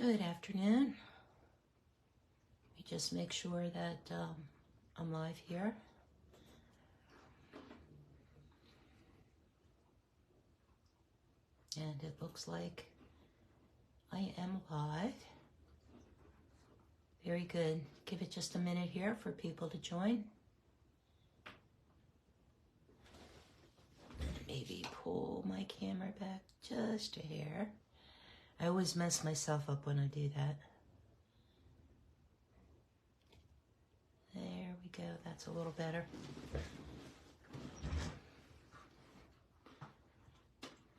Good afternoon. Let me just make sure that I'm live here. And it looks like I am live. Very good. Give it just a minute here for people to join. Maybe pull my camera back just a hair. I always mess myself up when I do that. There we go. That's a little better.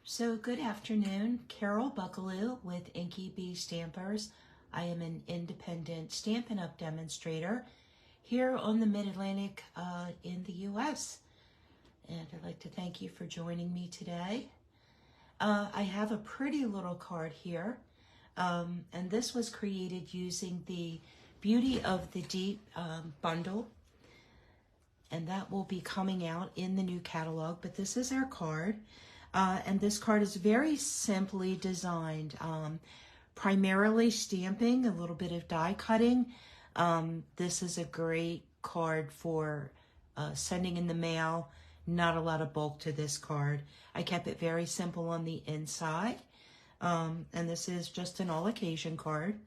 So good afternoon. Carol Buckalew with Inky Bee Stampers. I am an independent Stampin' Up! Demonstrator here on the Mid-Atlantic in the U.S. And I'd like to thank you for joining me today. I have a pretty little card here, and this was created using the Beauty of the Deep bundle, and that will be coming out in the new catalog, but this is our card, and this card is very simply designed, primarily stamping, a little bit of die cutting. This is a great card for sending in the mail. Not a lot of bulk to this card. I kept it very simple on the inside. And this is just an all occasion card.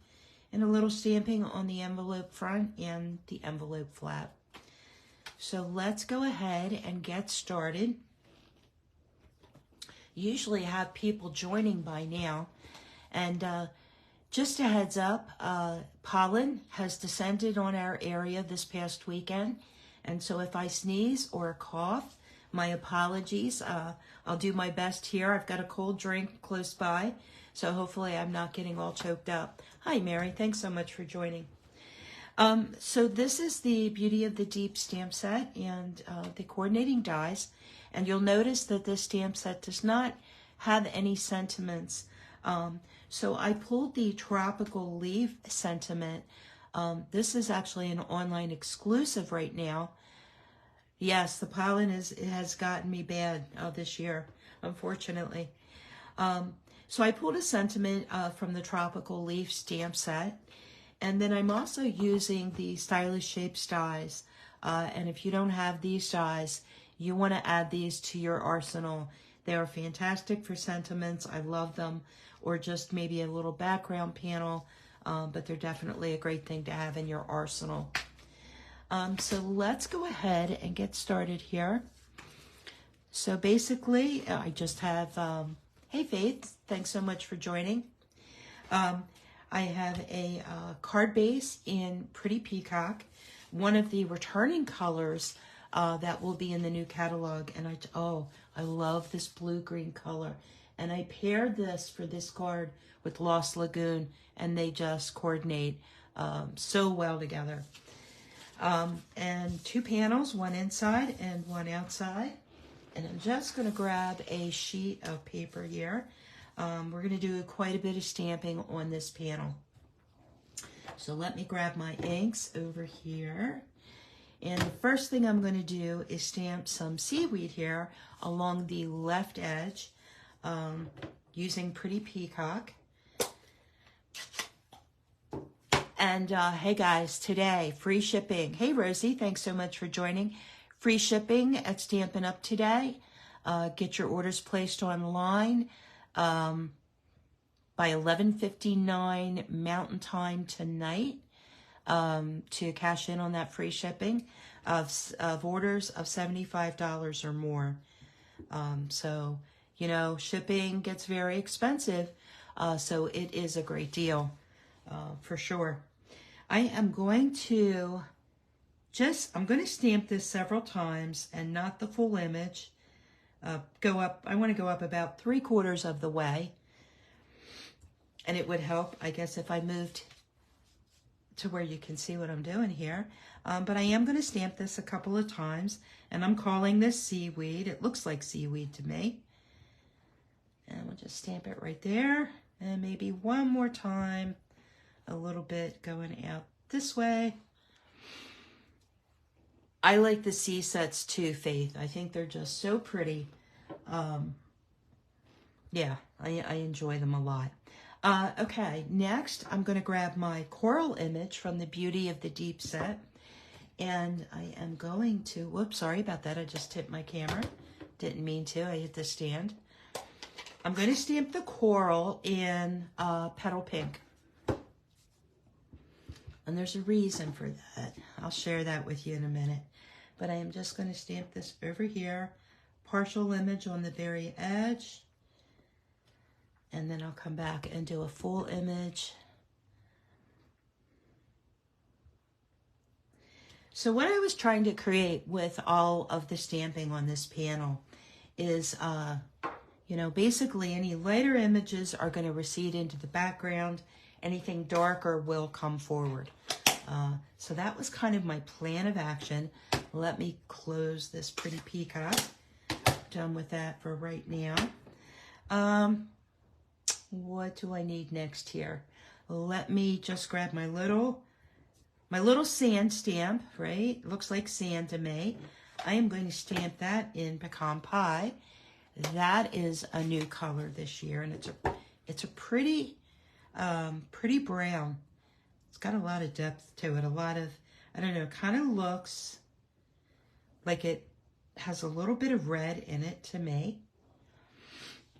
And a little stamping on the envelope front and the envelope flap. So let's go ahead and get started. Usually have people joining by now. And just a heads up, pollen has descended on our area this past weekend. And so if I sneeze or cough, my apologies. I'll do my best here. I've got a cold drink close by, so hopefully I'm not getting all choked up. Hi, Mary. Thanks so much for joining. So this is the Beauty of the Deep stamp set and the coordinating dies. And you'll notice that this stamp set does not have any sentiments. So I pulled the Tropical Leaf sentiment. This is actually an online exclusive right now. Yes, the pollen has gotten me bad this year, unfortunately. So I pulled a sentiment from the Tropical Leaf stamp set. And then I'm also using the Stylish Shapes dies. And if you don't have these dies, you want to add these to your arsenal. They are fantastic for sentiments. I love them. Or just maybe a little background panel. But they're definitely a great thing to have in your arsenal. So let's go ahead and get started here. So basically, I just have, hey Faith, thanks so much for joining. I have a card base in Pretty Peacock, one of the returning colors that will be in the new catalog. And I love this blue-green color. And I paired this for this card with Lost Lagoon, and they just coordinate so well together. And two panels, one inside and one outside. And I'm just going to grab a sheet of paper here. We're going to do quite a bit of stamping on this panel. So let me grab my inks over here. And the first thing I'm going to do is stamp some seaweed here along the left edge using Pretty Peacock. And hey guys, today, free shipping. Hey Rosie, thanks so much for joining. Free shipping at Stampin' Up! Today. Get your orders placed online by 11:59 Mountain Time tonight to cash in on that free shipping of orders of $75 or more. So, you know, shipping gets very expensive, so it is a great deal for sure. I am going to I'm going to stamp this several times and not the full image. I want to go up about 3/4 of the way. And it would help, I guess, if I moved to where you can see what I'm doing here. But I am going to stamp this a couple of times. And I'm calling this seaweed. It looks like seaweed to me. And we'll just stamp it right there. And maybe one more time. A little bit going out this way. I like the C sets too, Faith. I think they're just so pretty. Yeah, I enjoy them a lot. Okay, next I'm going to grab my coral image from the Beauty of the Deep set. And I am going to, whoops, sorry about that. I just tipped my camera. Didn't mean to, I hit the stand. I'm going to stamp the coral in Petal Pink. And there's a reason for that. I'll share that with you in a minute. But I am just going to stamp this over here. Partial image on the very edge. And then I'll come back and do a full image. So what I was trying to create with all of the stamping on this panel is, you know, basically any lighter images are going to recede into the background. Anything darker will come forward. So that was kind of my plan of action. Let me close this pretty peacock. Done with that for right now. What do I need next here? Let me just grab my little sand stamp, right? Looks like sand to me. I am going to stamp that in Pecan Pie. That is a new color this year, and it's a pretty brown. It's got a lot of depth to it. A lot of, I don't know, kind of looks like it has a little bit of red in it to me.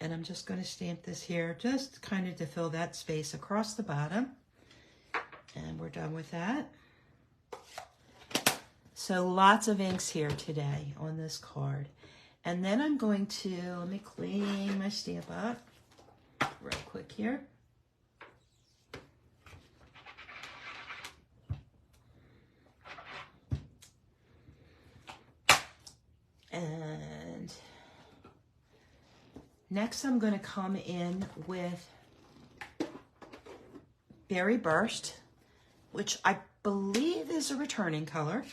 And I'm just going to stamp this here, just kind of to fill that space across the bottom. And we're done with that. So lots of inks here today on this card. And then I'm going to, let me clean my stamp up real quick here. And next I'm going to come in with Berry Burst, which I believe is a returning color.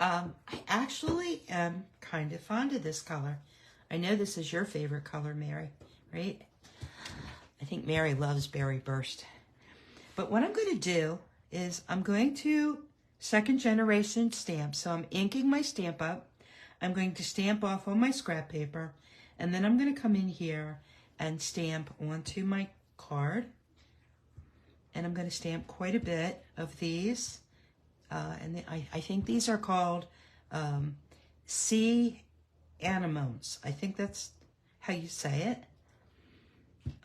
I actually am kind of fond of this color. I know this is your favorite color, Mary, right? I think Mary loves Berry Burst. But what I'm going to do is I'm going to second generation stamp. So I'm inking my stamp up. I'm going to stamp off on my scrap paper. And then I'm going to come in here and stamp onto my card. And I'm going to stamp quite a bit of these. And I think these are called sea anemones. I think that's how you say it.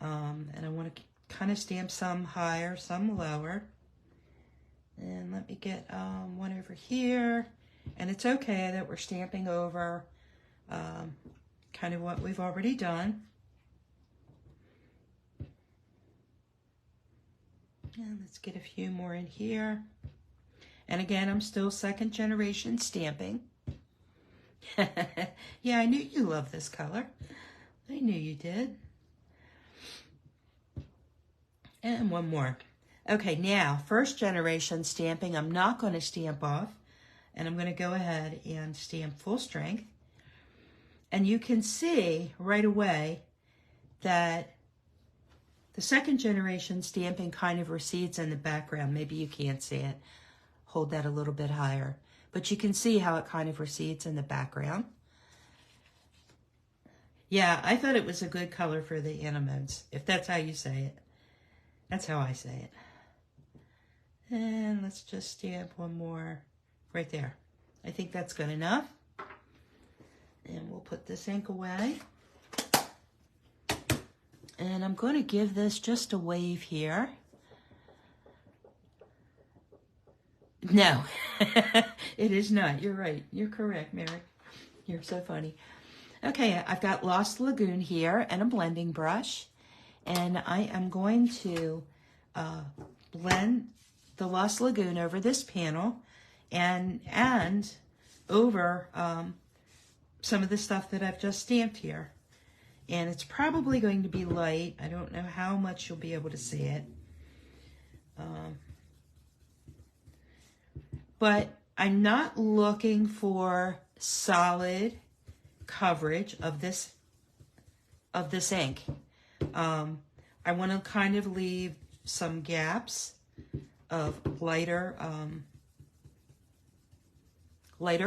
And I want to kind of stamp some higher, some lower. And let me get one over here. And it's okay that we're stamping over kind of what we've already done. And let's get a few more in here. And again, I'm still second generation stamping. Yeah, I knew you loved this color. I knew you did. And one more. Okay, now, first generation stamping, I'm not going to stamp off. And I'm going to go ahead and stamp full strength. And you can see right away that the second generation stamping kind of recedes in the background. Maybe you can't see it. Hold that a little bit higher. But you can see how it kind of recedes in the background. Yeah, I thought it was a good color for the anemones, if that's how you say it. That's how I say it. And let's just stamp one more right there. I think that's good enough. And we'll put this ink away. And I'm going to give this just a wave here. No, it is not. You're right. You're correct, Mary. You're so funny. Okay, I've got Lost Lagoon here and a blending brush. And I am going to blend the Lost Lagoon over this panel and over some of the stuff that I've just stamped here. And it's probably going to be light. I don't know how much you'll be able to see it. But I'm not looking for solid coverage of this ink. I want to kind of leave some gaps of lighter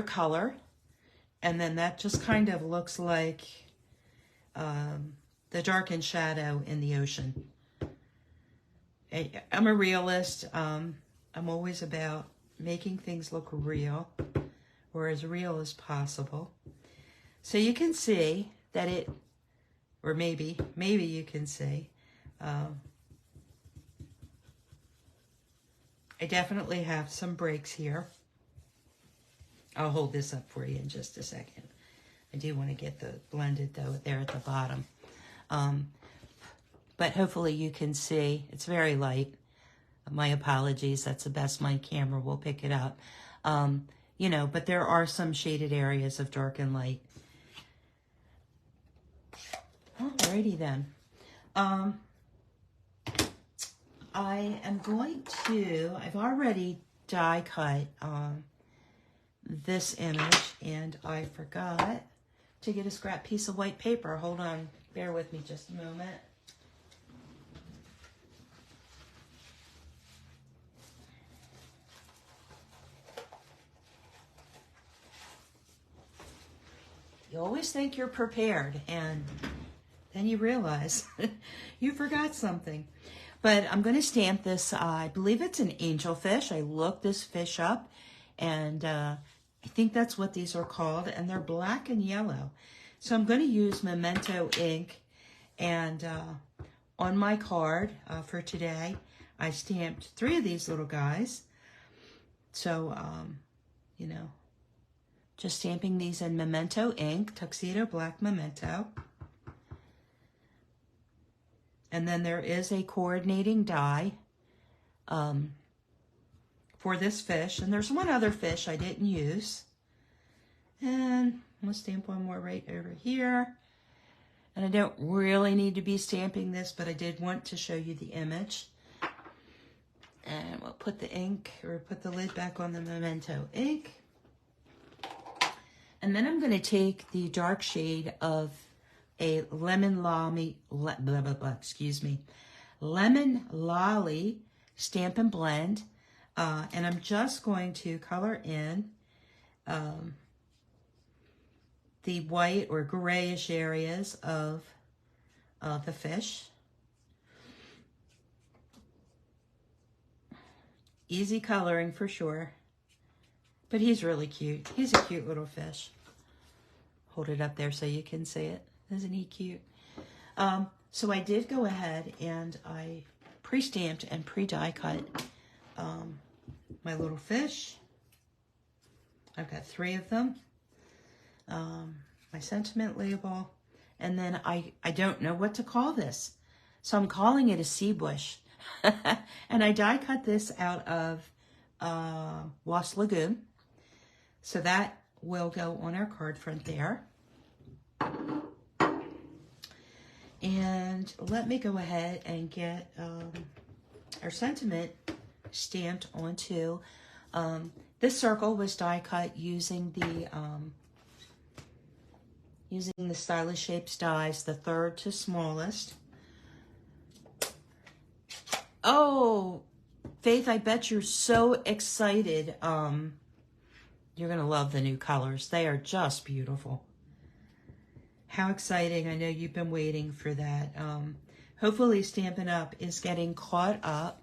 color, and then that just kind of looks like the darkened shadow in the ocean. I'm a realist. I'm always about making things look real, or as real as possible. So you can see that it, or maybe you can see, I definitely have some breaks here. I'll hold this up for you in just a second. I do want to get the blended though there at the bottom. But hopefully you can see, it's very light. My apologies, that's the best my camera will pick it up. You know, but there are some shaded areas of dark and light. Alrighty then. I am going to, I've already die cut this image, and I forgot to get a scrap piece of white paper. Hold on, bear with me just a moment. You always think you're prepared, and then you realize you forgot something. But I'm going to stamp this, I believe it's an angelfish. I looked this fish up, and I think that's what these are called, and they're black and yellow. So I'm going to use Memento ink, and on my card for today, I stamped 3 of these little guys. So, you know, just stamping these in Memento ink, Tuxedo Black Memento. And then there is a coordinating die for this fish. And there's one other fish I didn't use. And I'm going to stamp one more right over here. And I don't really need to be stamping this, but I did want to show you the image. And we'll put the ink, or put the lid back on the Memento ink. And then I'm going to take the dark shade of a lemon lolly Stampin' Blend, and I'm just going to color in the white or grayish areas of the fish. Easy coloring for sure, but he's really cute. He's a cute little fish. Hold it up there so you can see it. Isn't he cute? So I did go ahead and I pre-stamped and pre-die cut my little fish. I've got 3 of them. My sentiment label. And then I don't know what to call this. So I'm calling it a sea bush. And I die cut this out of Lost Lagoon. So that will go on our card front there. And let me go ahead and get our sentiment stamped onto. This circle was die cut using the Stylish Shapes dies, the 3rd to smallest. Oh, Faith, I bet you're so excited. You're going to love the new colors. They are just beautiful. How exciting. I know you've been waiting for that. Hopefully Stampin' Up! Is getting caught up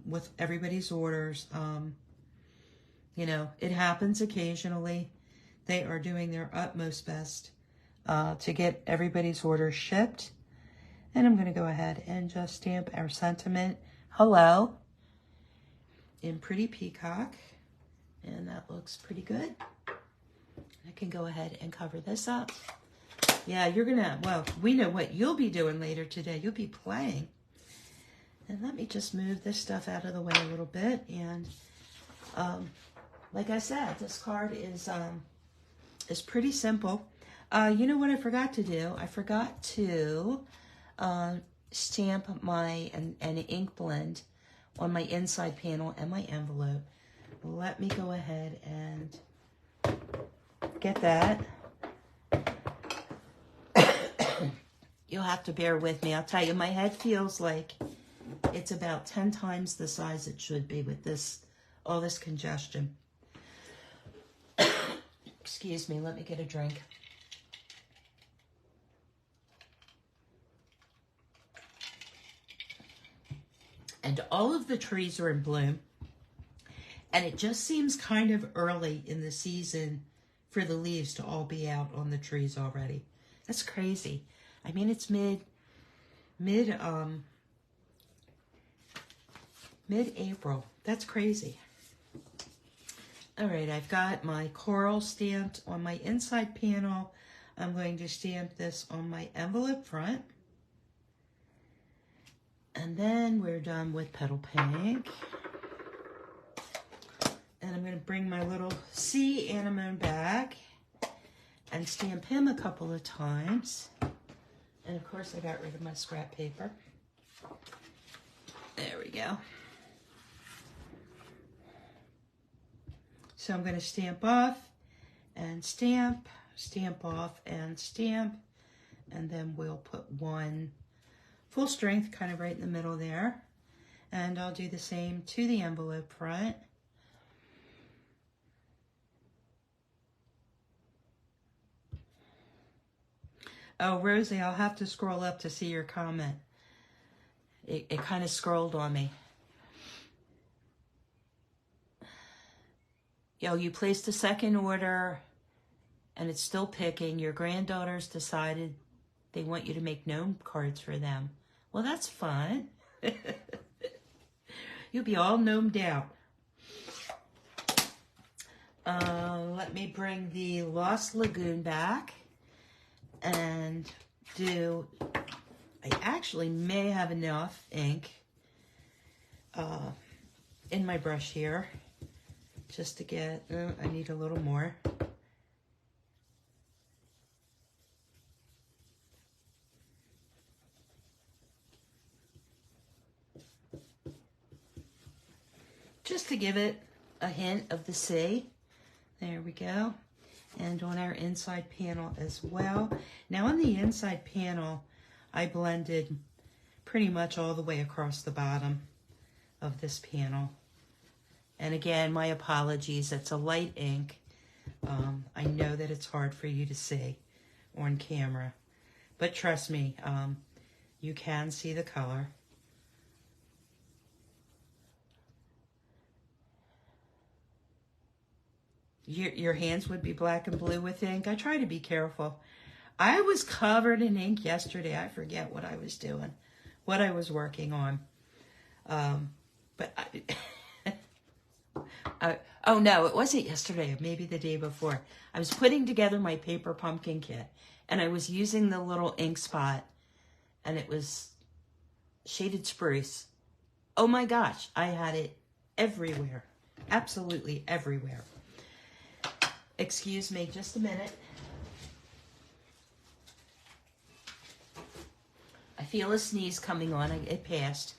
with everybody's orders. You know, it happens occasionally. They are doing their utmost best to get everybody's orders shipped. And I'm going to go ahead and just stamp our sentiment, hello, in Pretty Peacock. And that looks pretty good. I can go ahead and cover this up. Yeah, you're going to, well, we know what you'll be doing later today. You'll be playing. And let me just move this stuff out of the way a little bit. And like I said, this card is pretty simple. You know what I forgot to do? I forgot to stamp an ink blend on my inside panel and my envelope. Let me go ahead and get that. You'll have to bear with me. I'll tell you, my head feels like it's about 10 times the size it should be with all this congestion. Excuse me, let me get a drink. And all of the trees are in bloom. And it just seems kind of early in the season for the leaves to all be out on the trees already. That's crazy. I mean, it's mid-April. That's crazy. All right, I've got my coral stamped on my inside panel. I'm going to stamp this on my envelope front. And then we're done with Petal Pink. And I'm going to bring my little sea anemone back and stamp him a couple of times. And of course, I got rid of my scrap paper. There we go. So I'm going to stamp off and stamp, stamp off and stamp, and then we'll put one full strength kind of right in the middle there. And I'll do the same to the envelope front. Oh, Rosie, I'll have to scroll up to see your comment. It kind of scrolled on me. Yo, you placed a second order and it's still picking. Your granddaughters decided they want you to make gnome cards for them. Well, that's fun. You'll be all gnomed out. Let me bring the Lost Lagoon back and do, I actually may have enough ink in my brush here. Just to get, I need a little more. Just to give it a hint of the sea. There we go. And on our inside panel as well. Now on the inside panel, I blended pretty much all the way across the bottom of this panel. And again, my apologies, it's a light ink. I know that it's hard for you to see on camera, but trust me, you can see the color. Your hands would be black and blue with ink. I try to be careful. I was covered in ink yesterday. I forget what I was doing, what I was working on. Oh no, it wasn't yesterday, maybe the day before. I was putting together my paper pumpkin kit and I was using the little ink spot and it was shaded spruce. Oh my gosh, I had it everywhere, absolutely everywhere. Excuse me just a minute. I feel a sneeze coming on, it passed.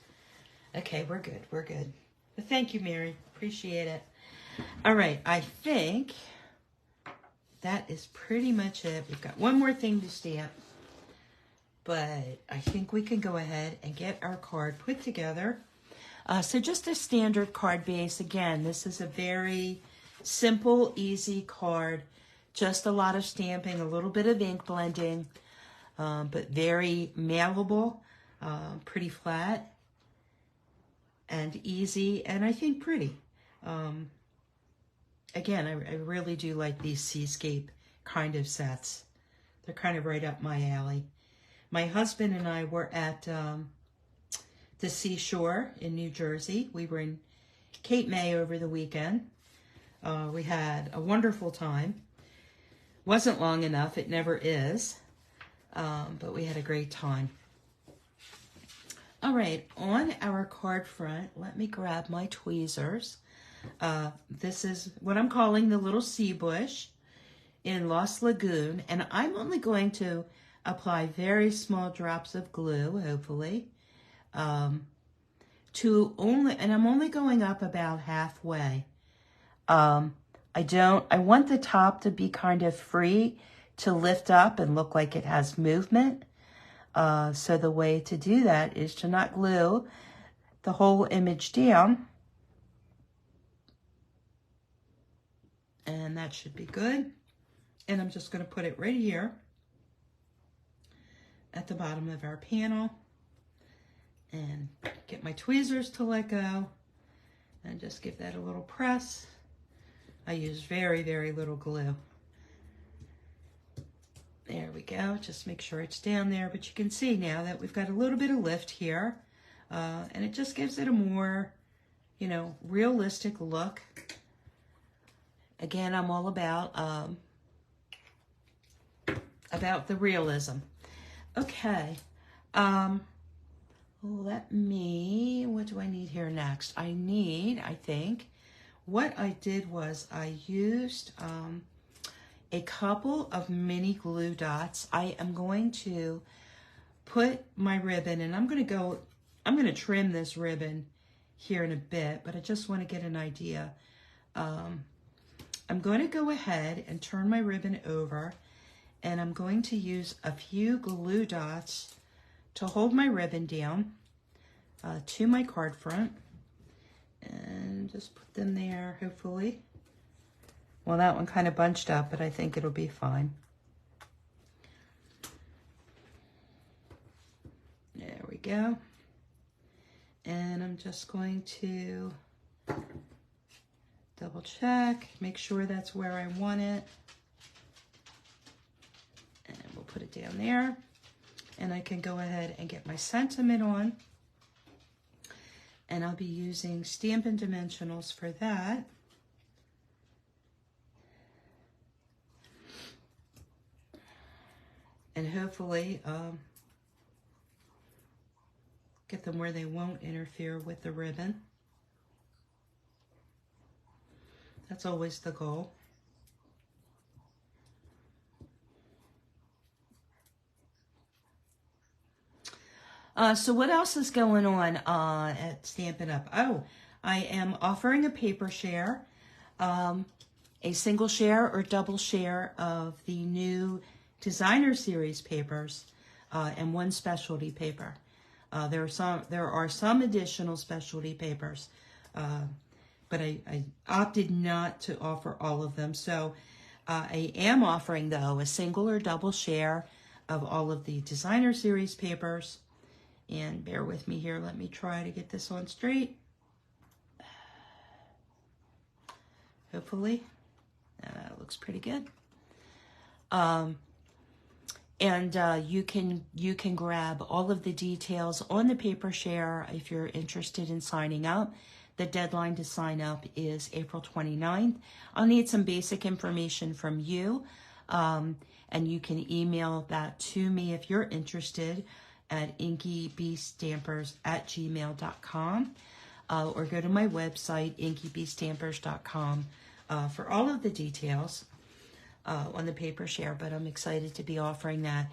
Okay, we're good, we're good. But thank you, Mary. Appreciate it. All right, I think that is pretty much it. We've got one more thing to stamp, but I think we can go ahead and get our card put together. So just a standard card base. Again, this is a very simple, easy card. Just a lot of stamping, a little bit of ink blending, but very malleable, pretty flat. And easy, and I think pretty. Again, I really do like these seascape kind of sets. They're kind of right up my alley. My husband and I were at the seashore in New Jersey. We were in Cape May over the weekend. We had a wonderful time. Wasn't long enough, it never is, but we had a great time. All right, on our card front, let me grab my tweezers. This is what I'm calling the little sea bush in Lost Lagoon, and I'm only going to apply very small drops of glue, hopefully, and I'm only going up about halfway. I want the top to be kind of free to lift up and look like it has movement. So the way to do that is to not glue the whole image down. And that should be good. And I'm just going to put it right here at the bottom of our panel. And get my tweezers to let go and just give that a little press. I use very, very little glue. There we go. Just make sure it's down there, but you can see now that we've got a little bit of lift here, and it just gives it a more, you know, realistic look. Again, I'm all about the realism. Okay. What do I need here next? I think, what I did was I used a couple of mini glue dots. I am going to put my ribbon, and I'm going to trim this ribbon here in a bit, but I just want to get an idea. I'm going to go ahead and turn my ribbon over, and I'm going to use a few glue dots to hold my ribbon down to my card front, and just put them there, hopefully. Well, that one kind of bunched up, but I think it'll be fine. There we go. And I'm just going to double check, make sure that's where I want it. And we'll put it down there. And I can go ahead and get my sentiment on. And I'll be using Stampin' Dimensionals for that. And hopefully get them where they won't interfere with the ribbon. That's always the goal. So what else is going on at Stampin' Up? Oh, I am offering a paper share, a single share or double share of the new designer series papers, and one specialty paper. There are some additional specialty papers, but I opted not to offer all of them. So I am offering, though, a single or double share of all of the designer series papers. And bear with me here. Let me try to get this on straight. Hopefully. That looks pretty good. You can grab all of the details on the paper share if you're interested in signing up. The deadline to sign up is April 29th. I'll need some basic information from you, and you can email that to me if you're interested at inkybstampers@gmail.com, or go to my website, inkybstampers.com, for all of the details on the paper share, but I'm excited to be offering that.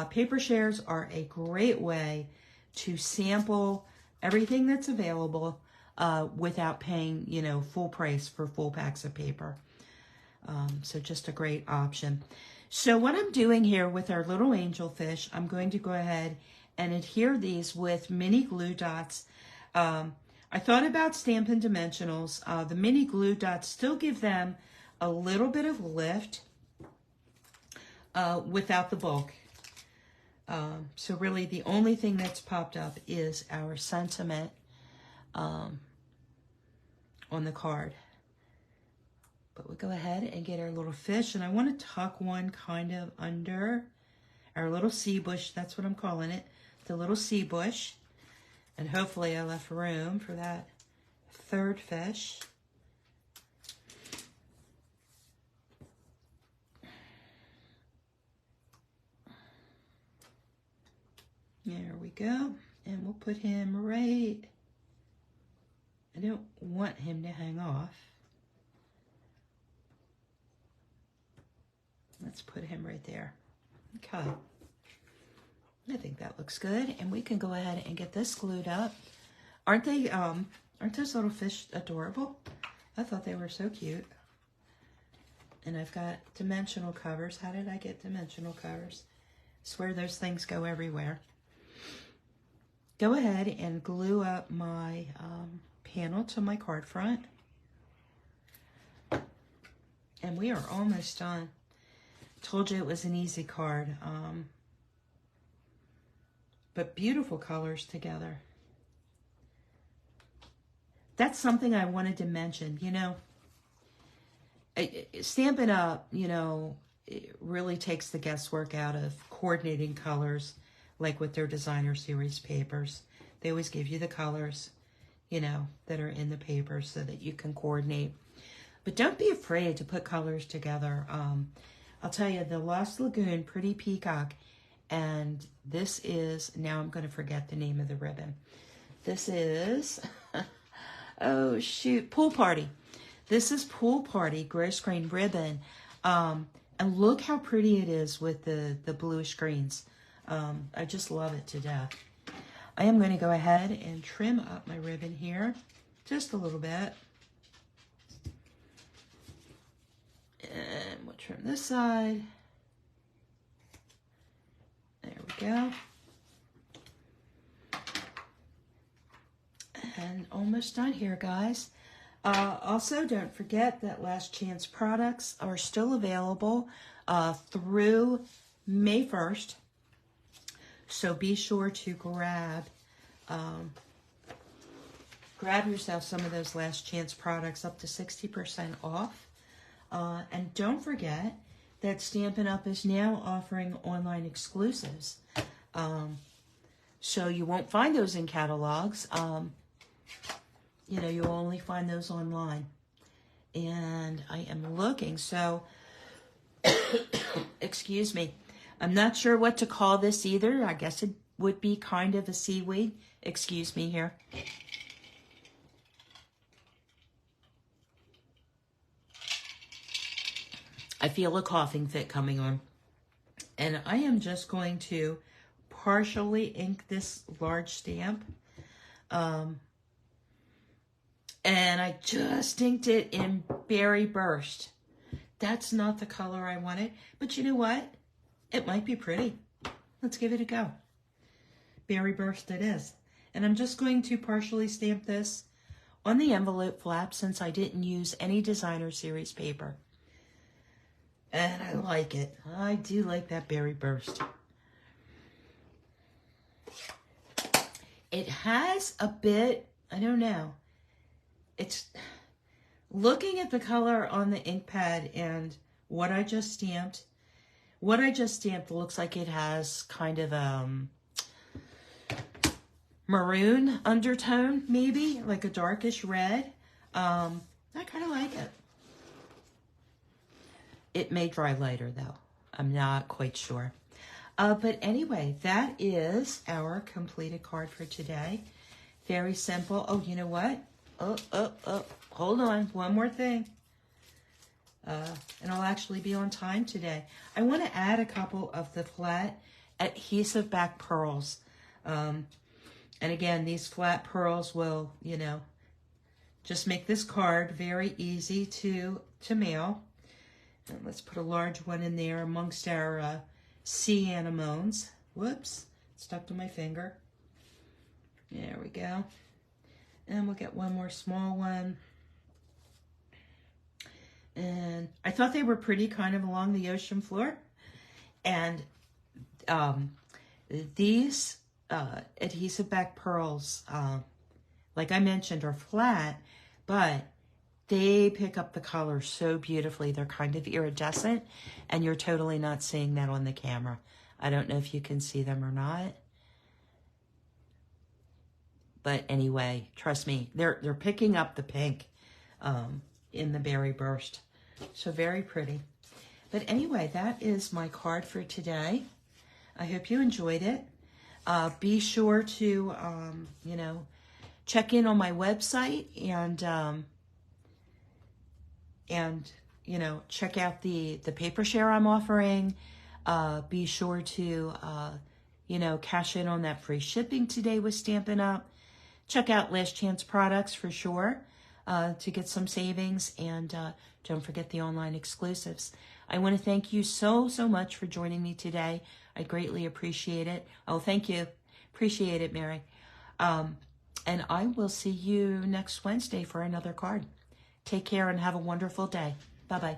Paper shares are a great way to sample everything that's available without paying, you know, full price for full packs of paper. So just a great option. So what I'm doing here with our little angelfish, I'm going to go ahead and adhere these with mini glue dots. I thought about Stampin' Dimensionals. The mini glue dots still give them a little bit of lift without the bulk. So really the only thing that's popped up is our sentiment on the card. But we'll go ahead and get our little fish, and I want to tuck one kind of under our little sea bush. That's what I'm calling it, the little sea bush. And hopefully I left room for that third fish. There we go. And we'll put him right. I don't want him to hang off. Let's put him right there. Okay. I think that looks good. And we can go ahead and get this glued up. Aren't those little fish adorable? I thought they were so cute. And I've got dimensional covers. How did I get dimensional covers? I swear those things go everywhere. Go ahead and glue up my panel to my card front. And we are almost done. Told you it was an easy card. But beautiful colors together. that's something I wanted to mention. Stampin' Up, it really takes the guesswork out of coordinating colors, like with their designer series papers. They always give you the colors, that are in the paper so that you can coordinate. But don't be afraid to put colors together. I'll tell you, the Lost Lagoon Pretty Peacock, and this is, now I'm going to forget the name of the ribbon. This is, oh shoot, Pool Party. This is Pool Party Gross Grain Ribbon. And look how pretty it is with the bluish greens. I just love it to death. I am going to go ahead and trim up my ribbon here just a little bit. And we'll trim this side. There we go. And almost done here, guys. Also, don't forget that Last Chance products are still available through May 1st. So be sure to grab yourself some of those Last Chance products up to 60% off. And don't forget that Stampin' Up! Is now offering online exclusives. So you won't find those in catalogs. You'll only find those online. And I am looking, so, excuse me. I'm not sure what to call this either. I guess it would be kind of a seaweed. Excuse me here. I feel a coughing fit coming on. And I am just going to partially ink this large stamp. And I just inked it in Berry Burst. That's not the color I wanted. But you know what? It might be pretty. Let's give it a go. Berry Burst it is. And I'm just going to partially stamp this on the envelope flap since I didn't use any designer series paper. And I like it. I do like that Berry Burst. It has a bit, I don't know. It's looking at the color on the ink pad and what I just stamped. What I just stamped looks like it has kind of maroon undertone, maybe like a darkish red. I kind of like it. It may dry lighter though. I'm not quite sure. But anyway, that is our completed card for today. Very simple. Oh, you know what? Hold on. One more thing. And I'll actually be on time today. I want to add a couple of the flat adhesive back pearls. And again, these flat pearls will, just make this card very easy to mail. And let's put a large one in there amongst our sea anemones. Whoops, stuck to my finger. There we go. And we'll get one more small one. And I thought they were pretty kind of along the ocean floor. And these adhesive back pearls, like I mentioned, are flat, but they pick up the color so beautifully. They're kind of iridescent, and you're totally not seeing that on the camera. I don't know if you can see them or not. But anyway, trust me, they're picking up the pink in the Berry Burst. So very pretty. But anyway, that is my card for today. I hope you enjoyed it. Be sure to, check in on my website and check out the paper share I'm offering. Be sure to, cash in on that free shipping today with Stampin' Up. Check out Last Chance products for sure to get some savings. And don't forget the online exclusives. I want to thank you so much for joining me today. I greatly appreciate it. Oh, thank you. Appreciate it, Mary. And I will see you next Wednesday for another card. Take care and have a wonderful day. Bye-bye.